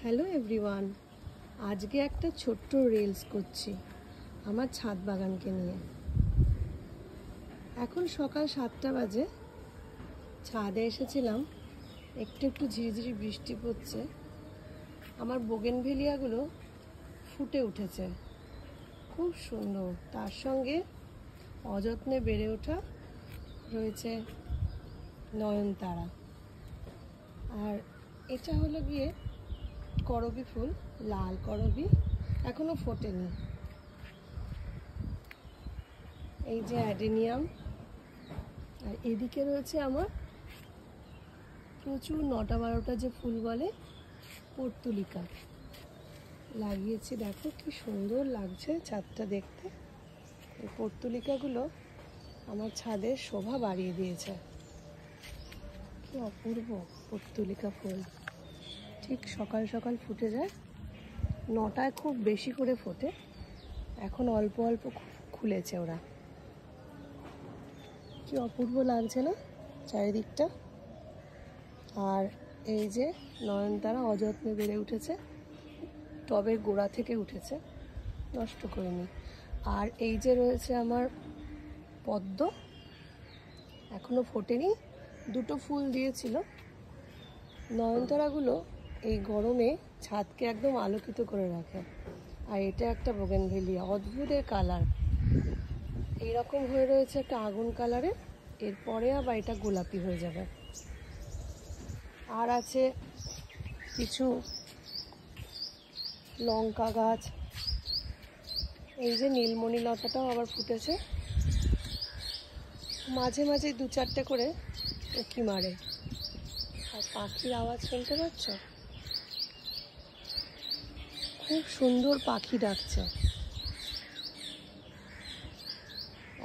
Hello everyone, আজকে একটা ছোট্ট রিলস করছি আমার ছাদ বাগানকে নিয়ে। এখন সকাল 7টা বাজে, ছাদে এসেছিলাম, একটু একটু ঝিরিঝিরি বৃষ্টি পড়ছে। আমার বোগেনভেলিয়াগুলো ফুটে উঠেছে, খুব সুন্দর। তার সঙ্গে অযত্নে বেড়ে ওঠা রয়েছে নয়নতারা। আর এটা হলো গিয়ে করবী ফুল, লাল করবী, এখনো ফোটেনি। এই যে অ্যাডেনিয়াম। আর এদিকে রয়েছে আমার প্রচুর 9টা 12টা যে ফুল বলে, পর্তুলিকা লাগিয়েছি। দেখো কি সুন্দর লাগছে ছাদটা দেখতে। এই পর্তুলিকাগুলো আমার ছাদের শোভা বাড়িয়ে দিয়েছে। কি অপূর্ব পর্তুলিকা ফুল, ঠিক সকাল সকাল ফুটে যায়। 9টায় খুব বেশি করে ফোটে, এখন অল্প অল্প খুলেছে ওরা। কি অপূর্ব লাগছে না চারিদিকটা। আর এই যে নয়নতারা অযত্নে বেড়ে উঠেছে, টবের গোড়া থেকে উঠেছে, নষ্ট করিনি। আর এই যে রয়েছে আমার পদ্ম, এখনো ফোটেনি, 2টো ফুল দিয়েছিল। নয়নতারাগুলো এই গরমে ছাদকে একদম আলোকিত করে রাখে। আর এটা একটা বোগেনভেলিয়া, অদ্ভুত কালার, এইরকম হয়ে রয়েছে একটা আগুন কালারের, এরপরে আবার এটা গোলাপি হয়ে যাবে। আর আছে কিছু লঙ্কা গাছ। এই যে নীলমণি লতাটাও আবার ফুটেছে, মাঝে মাঝে 2-4টে করে উঁকি মারে। আর পাখির আওয়াজ শুনতে পাচ্ছ, খুব সুন্দর পাখি ডাকছে।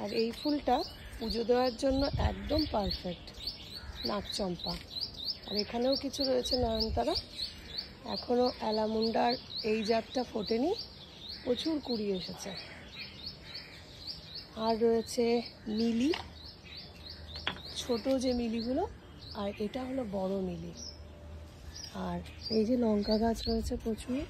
আর এই ফুলটা পুজো দেওয়ার জন্য একদম পারফেক্ট, নাগচম্পা। আর এখানেও কিছু রয়েছে নয়নতারা, এখনও অ্যালামুন্ডার এই জাতটা ফোটেনি, প্রচুর কুড়ি এসেছে। আর রয়েছে মিলি, ছোট যে মিলিগুলো, আর এটা হলো বড় মিলি। আর এই যে লঙ্কা গাছ রয়েছে প্রচুর।